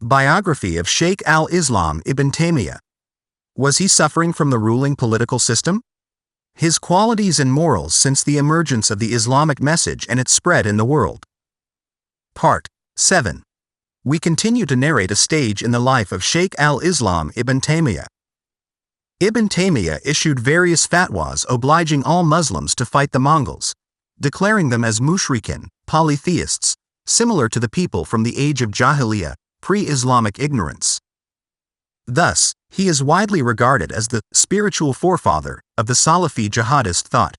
Biography of Sheikh Al-Islam Ibn Taymiyyah. Was he suffering from the ruling political system? His qualities and morals since the emergence of the Islamic message and its spread in the world. Part 7. We continue to narrate a stage in the life of Sheikh Al-Islam Ibn Taymiyyah. Ibn Taymiyyah issued various fatwas obliging all Muslims to fight the Mongols, declaring them as mushrikin, polytheists, similar to the people from the age of Jahiliyyah, pre-Islamic ignorance. Thus, he is widely regarded as the spiritual forefather of the Salafi jihadist thought.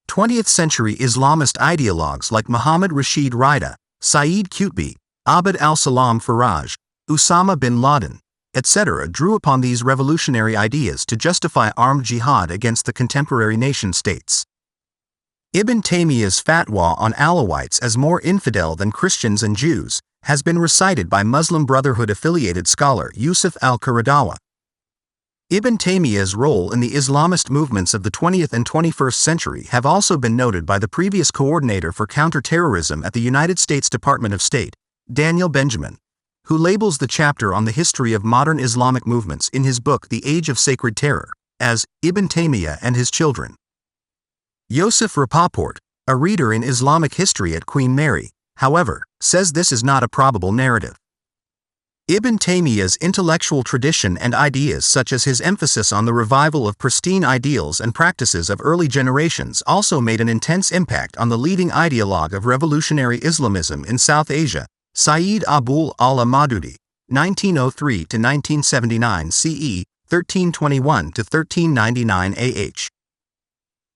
20th-century Islamist ideologues like Muhammad Rashid Rida, Saeed Qutb, Abd al-Salam Faraj, Usama bin Laden, etc. drew upon these revolutionary ideas to justify armed jihad against the contemporary nation-states. Ibn Taymiyyah's fatwa on Alawites as more infidel than Christians and Jews has been recited by Muslim Brotherhood-affiliated scholar Yusuf al-Qaradawi. Ibn Taymiyyah's role in the Islamist movements of the 20th and 21st century have also been noted by the previous coordinator for counterterrorism at the United States Department of State, Daniel Benjamin, who labels the chapter on the history of modern Islamic movements in his book The Age of Sacred Terror as Ibn Taymiyyah and His Children. Yosef Rapoport, a reader in Islamic history at Queen Mary, however, says this is not a probable narrative. Ibn Taymiyyah's intellectual tradition and ideas such as his emphasis on the revival of pristine ideals and practices of early generations also made an intense impact on the leading ideologue of revolutionary Islamism in South Asia, Sayyid Abul Ala Maududi, 1903–1979 CE, 1321–1399 AH.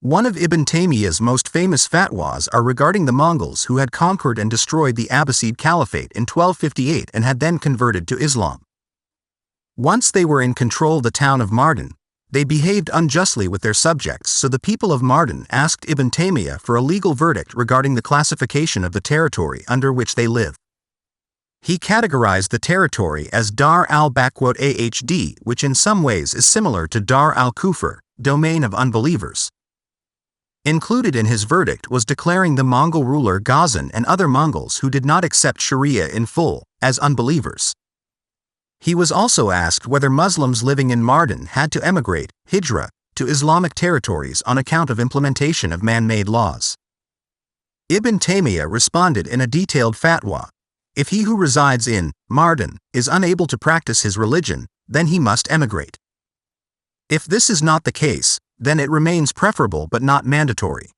One of Ibn Taymiyyah's most famous fatwas are regarding the Mongols who had conquered and destroyed the Abbasid Caliphate in 1258 and had then converted to Islam. Once they were in control of the town of Mardin, they behaved unjustly with their subjects, so the people of Mardin asked Ibn Taymiyyah for a legal verdict regarding the classification of the territory under which they live. He categorized the territory as Dar al-Ahd, which in some ways is similar to Dar al-Kufr, domain of unbelievers. Included in his verdict was declaring the Mongol ruler Ghazan and other Mongols who did not accept Sharia in full as unbelievers. He was also asked whether Muslims living in Mardin had to emigrate, hijra, to Islamic territories on account of implementation of man-made laws. Ibn Taymiyyah responded in a detailed fatwa: if he who resides in Mardin is unable to practice his religion, then he must emigrate. If this is not the case, then it remains preferable but not mandatory.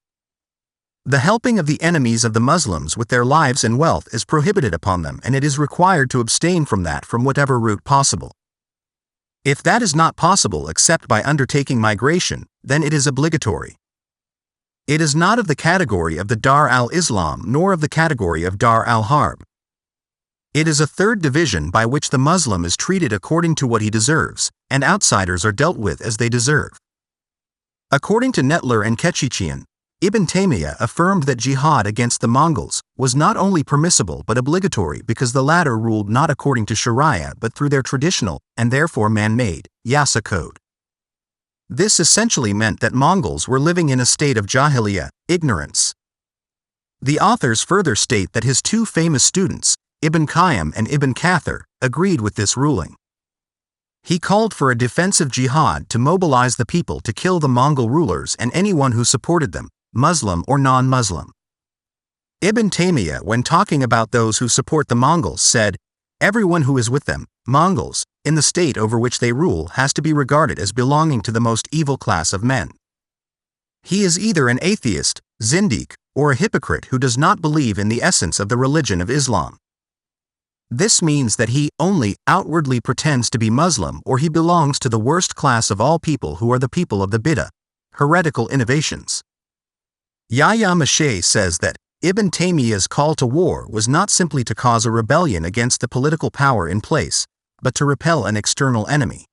The helping of the enemies of the Muslims with their lives and wealth is prohibited upon them, and it is required to abstain from that from whatever route possible. If that is not possible except by undertaking migration, then it is obligatory. It is not of the category of the Dar al-Islam nor of the category of Dar al-Harb. It is a third division by which the Muslim is treated according to what he deserves, and outsiders are dealt with as they deserve. According to Nettler and Kechichian, Ibn Taymiyyah affirmed that jihad against the Mongols was not only permissible but obligatory because the latter ruled not according to Sharia but through their traditional, and therefore man-made, Yasa code. This essentially meant that Mongols were living in a state of Jahiliyyah, ignorance. The authors further state that his two famous students, Ibn Qayyim and Ibn Kathir, agreed with this ruling. He called for a defensive jihad to mobilize the people to kill the Mongol rulers and anyone who supported them, Muslim or non-Muslim. Ibn Taymiyyah, when talking about those who support the Mongols, said, "Everyone who is with them, Mongols, in the state over which they rule has to be regarded as belonging to the most evil class of men. He is either an atheist, zindiq, or a hypocrite who does not believe in the essence of the religion of Islam. This means that he only outwardly pretends to be Muslim, or he belongs to the worst class of all people who are the people of the bid'ah, heretical innovations." Yahya Mashay says that Ibn Taymiyyah's call to war was not simply to cause a rebellion against the political power in place, but to repel an external enemy.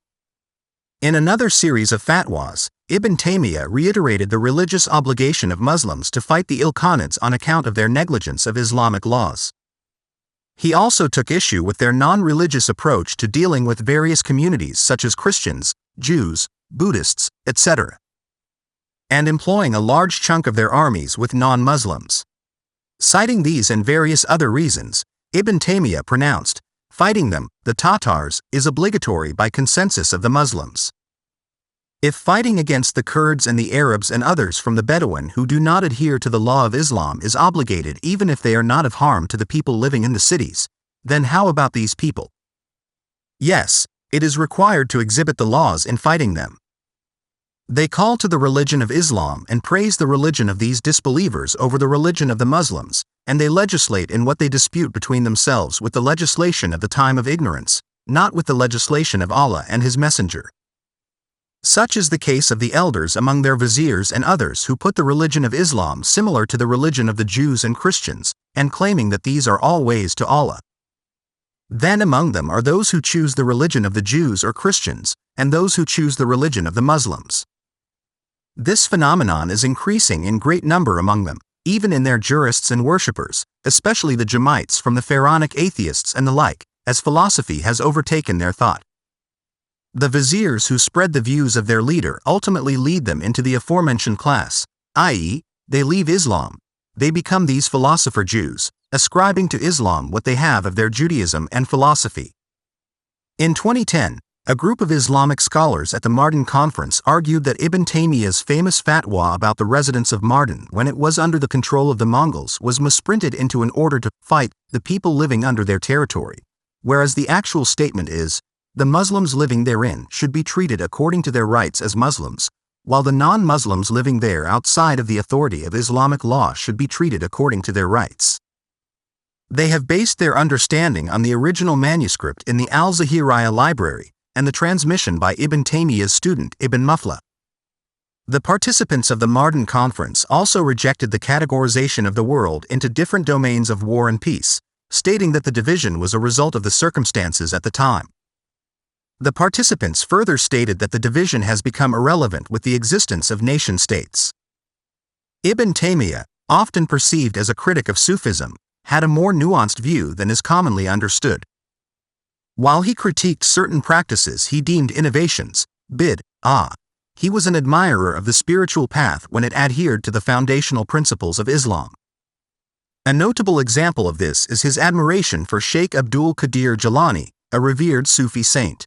In another series of fatwas, Ibn Taymiyyah reiterated the religious obligation of Muslims to fight the Ilkhanids on account of their negligence of Islamic laws. He also took issue with their non-religious approach to dealing with various communities such as Christians, Jews, Buddhists, etc., and employing a large chunk of their armies with non-Muslims. Citing these and various other reasons, Ibn Taymiyyah pronounced, fighting them, the Tatars, is obligatory by consensus of the Muslims. If fighting against the Kurds and the Arabs and others from the Bedouin who do not adhere to the law of Islam is obligated even if they are not of harm to the people living in the cities, then how about these people? Yes, it is required to exhibit the laws in fighting them. They call to the religion of Islam and praise the religion of these disbelievers over the religion of the Muslims, and they legislate in what they dispute between themselves with the legislation of the time of ignorance, not with the legislation of Allah and His Messenger. Such is the case of the elders among their viziers and others who put the religion of Islam similar to the religion of the Jews and Christians, and claiming that these are all ways to Allah. Then among them are those who choose the religion of the Jews or Christians, and those who choose the religion of the Muslims. This phenomenon is increasing in great number among them, even in their jurists and worshippers, especially the Jamites from the Pharaonic atheists and the like, as philosophy has overtaken their thought. The viziers who spread the views of their leader ultimately lead them into the aforementioned class, i.e., they leave Islam. They become these philosopher Jews, ascribing to Islam what they have of their Judaism and philosophy. In 2010, a group of Islamic scholars at the Mardin Conference argued that Ibn Taymiyyah's famous fatwa about the residents of Mardin when it was under the control of the Mongols was misprinted into an order to fight the people living under their territory, whereas the actual statement is, the Muslims living therein should be treated according to their rights as Muslims, while the non-Muslims living there outside of the authority of Islamic law should be treated according to their rights. They have based their understanding on the original manuscript in the Al-Zahiriyya library and the transmission by Ibn Taymiyyah's student Ibn Muflih. The participants of the Mardin Conference also rejected the categorization of the world into different domains of war and peace, stating that the division was a result of the circumstances at the time. The participants further stated that the division has become irrelevant with the existence of nation-states. Ibn Taymiyyah, often perceived as a critic of Sufism, had a more nuanced view than is commonly understood. While he critiqued certain practices he deemed innovations, he was an admirer of the spiritual path when it adhered to the foundational principles of Islam. A notable example of this is his admiration for Sheikh Abdul Qadir Jilani, a revered Sufi saint.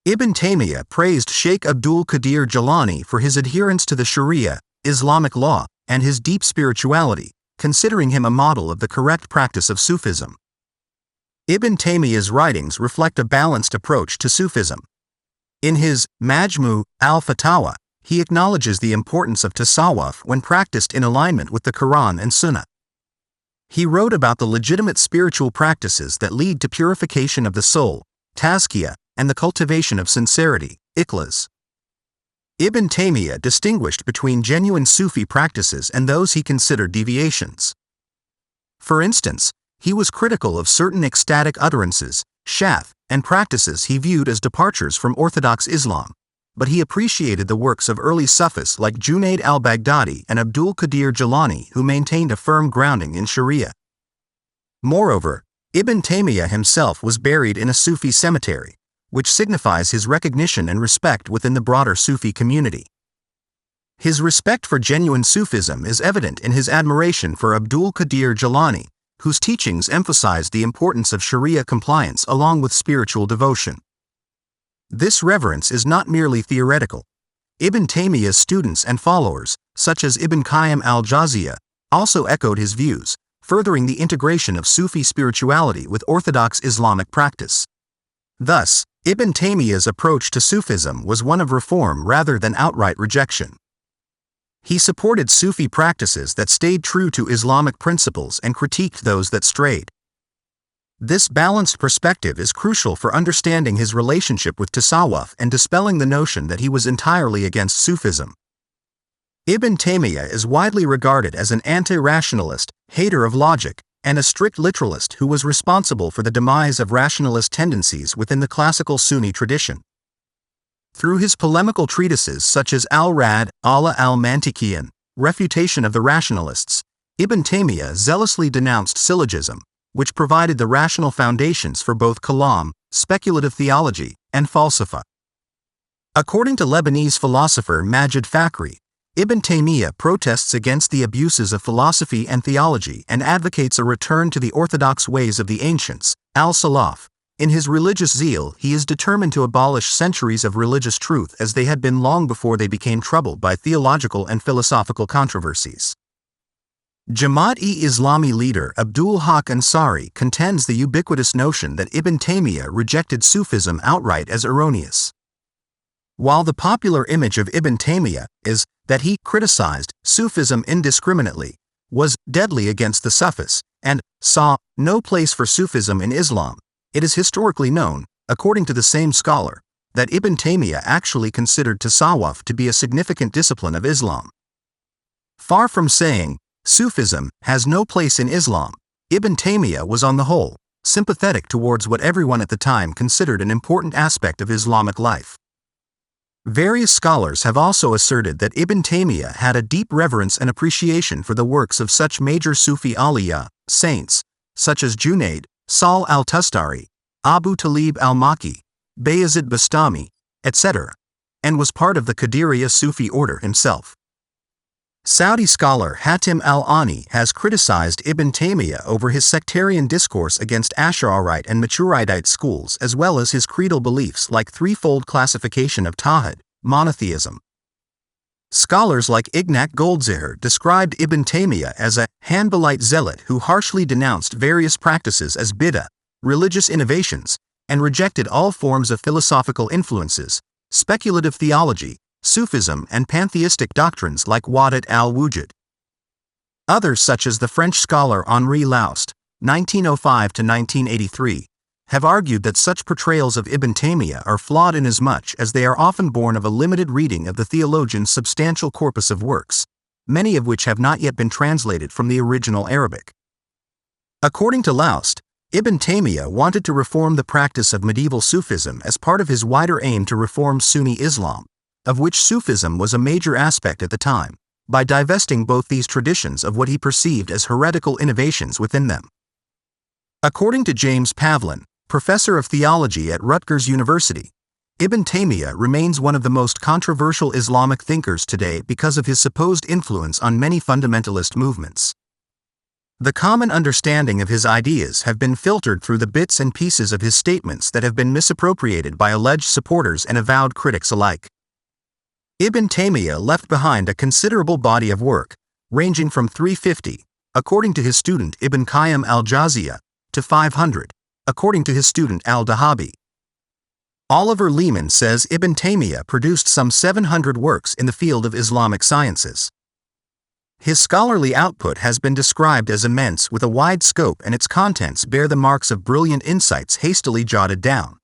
Ibn Taymiyyah praised Sheikh Abdul Qadir Jilani for his adherence to the Sharia, Islamic law, and his deep spirituality, considering him a model of the correct practice of Sufism. Ibn Taymiyyah's writings reflect a balanced approach to Sufism. In his Majmu' al-Fatawa, he acknowledges the importance of tasawwuf when practiced in alignment with the Quran and Sunnah. He wrote about the legitimate spiritual practices that lead to purification of the soul, tazkiyah, and the cultivation of sincerity, ikhlas. Ibn Taymiyyah distinguished between genuine Sufi practices and those he considered deviations. For instance, he was critical of certain ecstatic utterances, shath, and practices he viewed as departures from orthodox Islam, but he appreciated the works of early Sufis like Junaid al-Baghdadi and Abdul Qadir Jilani who maintained a firm grounding in Sharia. Moreover, Ibn Taymiyyah himself was buried in a Sufi cemetery, which signifies his recognition and respect within the broader Sufi community. His respect for genuine Sufism is evident in his admiration for Abdul Qadir Jilani, whose teachings emphasized the importance of Sharia compliance along with spiritual devotion. This reverence is not merely theoretical. Ibn Taymiyyah's students and followers, such as Ibn Qayyim al-Jawziyyah, also echoed his views, furthering the integration of Sufi spirituality with orthodox Islamic practice. Thus, Ibn Taymiyyah's approach to Sufism was one of reform rather than outright rejection. He supported Sufi practices that stayed true to Islamic principles and critiqued those that strayed. This balanced perspective is crucial for understanding his relationship with tasawwuf and dispelling the notion that he was entirely against Sufism. Ibn Taymiyyah is widely regarded as an anti-rationalist, hater of logic, and a strict literalist who was responsible for the demise of rationalist tendencies within the classical Sunni tradition. Through his polemical treatises such as Al-Rad, ala al-Mantiqiyan, Refutation of the Rationalists, Ibn Taymiyyah zealously denounced syllogism, which provided the rational foundations for both kalam, speculative theology, and falsafa. According to Lebanese philosopher Majid Fakhri, Ibn Taymiyyah protests against the abuses of philosophy and theology and advocates a return to the orthodox ways of the ancients, al-Salaf. In his religious zeal, he is determined to abolish centuries of religious truth as they had been long before they became troubled by theological and philosophical controversies. Jamaat-e-Islami leader Abdul Haq Ansari contends the ubiquitous notion that Ibn Taymiyyah rejected Sufism outright as erroneous. While the popular image of Ibn Taymiyyah is that he criticized Sufism indiscriminately, was deadly against the Sufis, and saw no place for Sufism in Islam, it is historically known, according to the same scholar, that Ibn Taymiyyah actually considered tasawwuf to be a significant discipline of Islam. Far from saying, Sufism has no place in Islam, Ibn Taymiyyah was on the whole sympathetic towards what everyone at the time considered an important aspect of Islamic life. Various scholars have also asserted that Ibn Taymiyyah had a deep reverence and appreciation for the works of such major Sufi awliya, saints, such as Junayd, Sahl al-Tustari, Abu Talib al-Maki, Bayazid Bastami, etc., and was part of the Qadiriyya Sufi order himself. Saudi scholar Hatim al-Ani has criticized Ibn Taymiyyah over his sectarian discourse against Ash'arite and Maturidite schools as well as his creedal beliefs like threefold classification of Tawhid, monotheism. Scholars like Ignat Goldziher described Ibn Taymiyyah as a Hanbalite zealot who harshly denounced various practices as bid'ah, religious innovations, and rejected all forms of philosophical influences, speculative theology, Sufism and pantheistic doctrines like Wahdat al-Wujud. Others such as the French scholar Henri Laust, 1905–1983, have argued that such portrayals of Ibn Taymiyyah are flawed inasmuch as they are often born of a limited reading of the theologian's substantial corpus of works, many of which have not yet been translated from the original Arabic. According to Laust, Ibn Taymiyyah wanted to reform the practice of medieval Sufism as part of his wider aim to reform Sunni Islam, of which Sufism was a major aspect at the time, by divesting both these traditions of what he perceived as heretical innovations within them. According to James Pavlin, professor of theology at Rutgers University, Ibn Taymiyyah remains one of the most controversial Islamic thinkers today because of his supposed influence on many fundamentalist movements. The common understanding of his ideas have been filtered through the bits and pieces of his statements that have been misappropriated by alleged supporters and avowed critics alike. Ibn Taymiyyah left behind a considerable body of work, ranging from 350, according to his student Ibn Qayyim al-Jawziyah, to 500, according to his student al-Dahabi. Oliver Lehman says Ibn Taymiyyah produced some 700 works in the field of Islamic sciences. His scholarly output has been described as immense with a wide scope, and its contents bear the marks of brilliant insights hastily jotted down.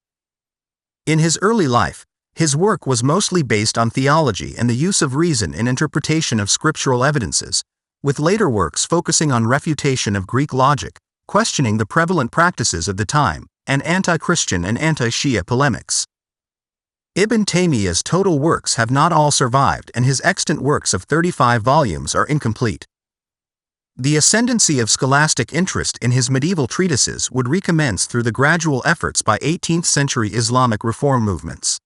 In his early life, his work was mostly based on theology and the use of reason in interpretation of scriptural evidences, with later works focusing on refutation of Greek logic, questioning the prevalent practices of the time, and anti-Christian and anti-Shia polemics. Ibn Taymiyyah's total works have not all survived, and his extant works of 35 volumes are incomplete. The ascendancy of scholastic interest in his medieval treatises would recommence through the gradual efforts by 18th-century Islamic reform movements.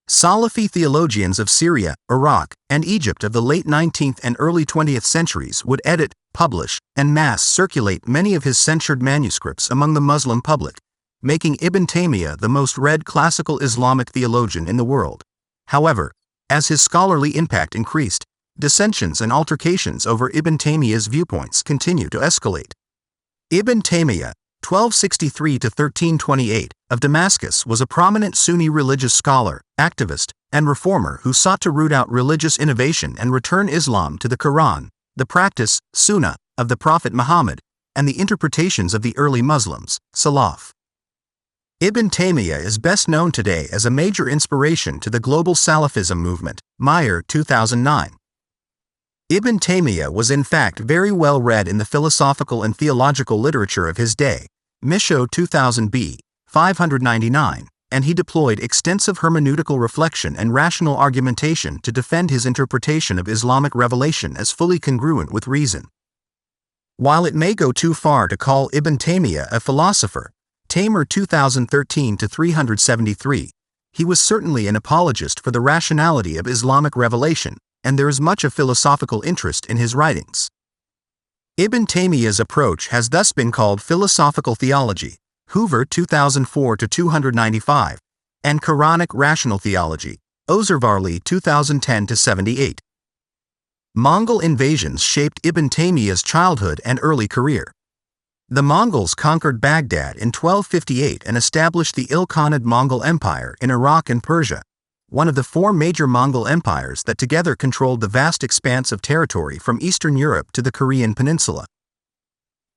Salafi theologians of Syria, Iraq, and Egypt of the late 19th and early 20th centuries would edit, publish, and mass circulate many of his censured manuscripts among the Muslim public, making Ibn Taymiyyah the most read classical Islamic theologian in the world. However, as his scholarly impact increased, dissensions and altercations over Ibn Taymiyyah's viewpoints continue to escalate. Ibn Taymiyyah, 1263–1328, of Damascus was a prominent Sunni religious scholar, activist, and reformer who sought to root out religious innovation and return Islam to the Quran, the practice, Sunnah, of the Prophet Muhammad, and the interpretations of the early Muslims, Salaf. Ibn Taymiyyah is best known today as a major inspiration to the global Salafism movement, Meyer 2009. Ibn Taymiyyah was in fact very well read in the philosophical and theological literature of his day, Misho 2000b, 599, and he deployed extensive hermeneutical reflection and rational argumentation to defend his interpretation of Islamic revelation as fully congruent with reason. While it may go too far to call Ibn Taymiyyah a philosopher, Tamer 2013–373, he was certainly an apologist for the rationality of Islamic revelation, and there is much of philosophical interest in his writings. Ibn Taymiyyah's approach has thus been called philosophical theology, Hoover 2004-295, and Quranic rational theology, Ozervarli 2010-78. Mongol invasions shaped Ibn Taymiyyah's childhood and early career. The Mongols conquered Baghdad in 1258 and established the Ilkhanid Mongol Empire in Iraq and Persia, one of the four major Mongol empires that together controlled the vast expanse of territory from Eastern Europe to the Korean Peninsula.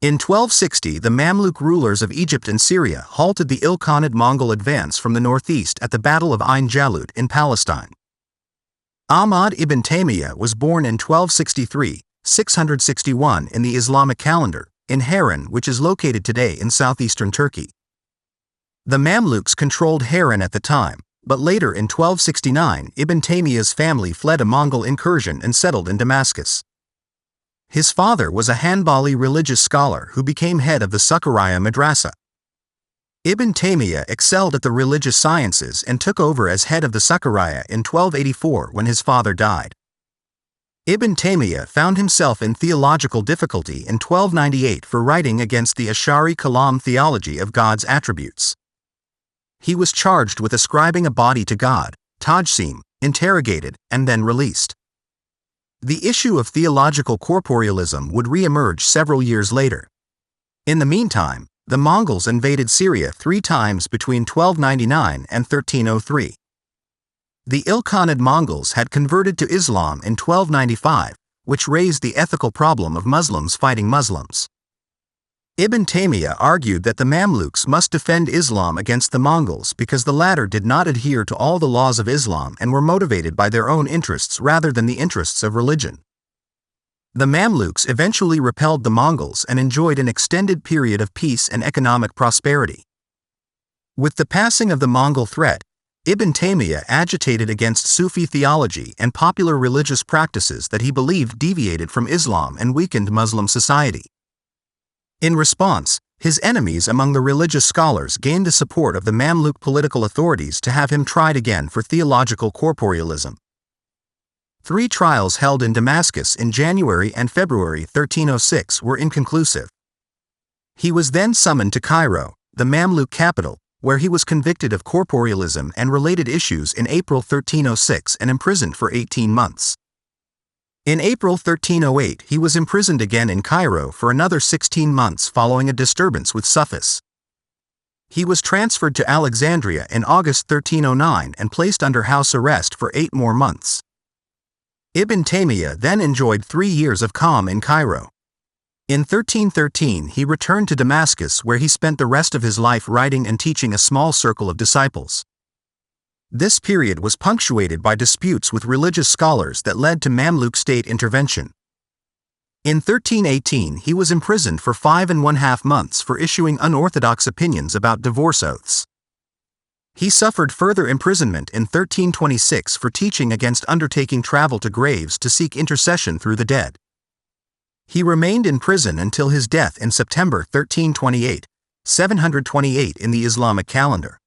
In 1260, the Mamluk rulers of Egypt and Syria halted the Ilkhanid Mongol advance from the northeast at the Battle of Ain Jalut in Palestine. Ahmad ibn Taymiyyah was born in 1263, 661 in the Islamic calendar, in Harran, which is located today in southeastern Turkey. The Mamluks controlled Harran at the time, but later in 1269 Ibn Taymiyyah's family fled a Mongol incursion and settled in Damascus. His father was a Hanbali religious scholar who became head of the Sukkariya Madrasa. Ibn Taymiyyah excelled at the religious sciences and took over as head of the Sukkariya in 1284 when his father died. Ibn Taymiyyah found himself in theological difficulty in 1298 for writing against the Ash'ari Kalam theology of God's attributes. He was charged with ascribing a body to God, tajsim, interrogated, and then released. The issue of theological corporealism would re-emerge several years later. In the meantime, the Mongols invaded Syria 3 times between 1299 and 1303. The Ilkhanid Mongols had converted to Islam in 1295, which raised the ethical problem of Muslims fighting Muslims. Ibn Taymiyyah argued that the Mamluks must defend Islam against the Mongols because the latter did not adhere to all the laws of Islam and were motivated by their own interests rather than the interests of religion. The Mamluks eventually repelled the Mongols and enjoyed an extended period of peace and economic prosperity. With the passing of the Mongol threat, Ibn Taymiyyah agitated against Sufi theology and popular religious practices that he believed deviated from Islam and weakened Muslim society. In response, his enemies among the religious scholars gained the support of the Mamluk political authorities to have him tried again for theological corporealism. 3 trials held in Damascus in January and February 1306 were inconclusive. He was then summoned to Cairo, the Mamluk capital, where he was convicted of corporealism and related issues in April 1306 and imprisoned for 18 months. In April 1308 he was imprisoned again in Cairo for another 16 months following a disturbance with Sufis. He was transferred to Alexandria in August 1309 and placed under house arrest for 8 more months. Ibn Taymiyyah then enjoyed 3 years of calm in Cairo. In 1313 he returned to Damascus where he spent the rest of his life writing and teaching a small circle of disciples. This period was punctuated by disputes with religious scholars that led to Mamluk state intervention. In 1318 he was imprisoned for 5½ months for issuing unorthodox opinions about divorce oaths. He suffered further imprisonment in 1326 for teaching against undertaking travel to graves to seek intercession through the dead. He remained in prison until his death in September 1328, 728 in the Islamic calendar.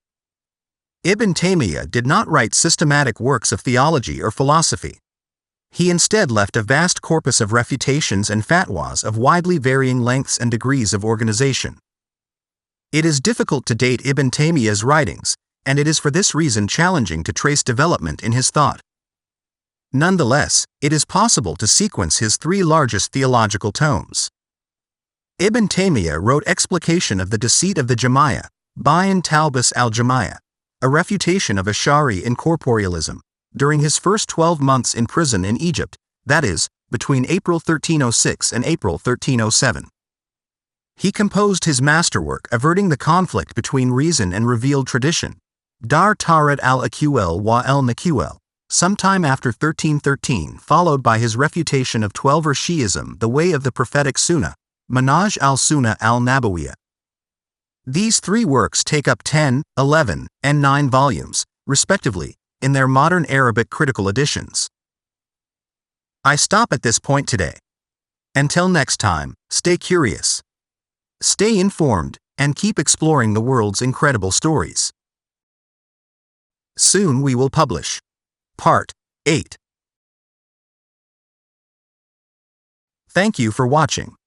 Ibn Taymiyyah did not write systematic works of theology or philosophy. He instead left a vast corpus of refutations and fatwas of widely varying lengths and degrees of organization. It is difficult to date Ibn Taymiyyah's writings, and it is for this reason challenging to trace development in his thought. Nonetheless, it is possible to sequence his 3 largest theological tomes. Ibn Taymiyyah wrote Explication of the Deceit of the Jama'ah, Bayan Talbis al-Jama'ah, a refutation of Ash'ari incorporealism, during his first 12 months in prison in Egypt, that is, between April 1306 and April 1307. He composed his masterwork averting the conflict between reason and revealed tradition, Dar Tarid al-Aqwal wa al-Naqwal, sometime after 1313, followed by his refutation of Twelver Shi'ism, the way of the prophetic Sunnah, Manhaj al-Sunnah al-Nabawiyah. These 3 works take up 10, 11, and 9 volumes, respectively, in their modern Arabic critical editions. I stop at this point today. Until next time, stay curious, stay informed, and keep exploring the world's incredible stories. Soon we will publish Part 8. Thank you for watching.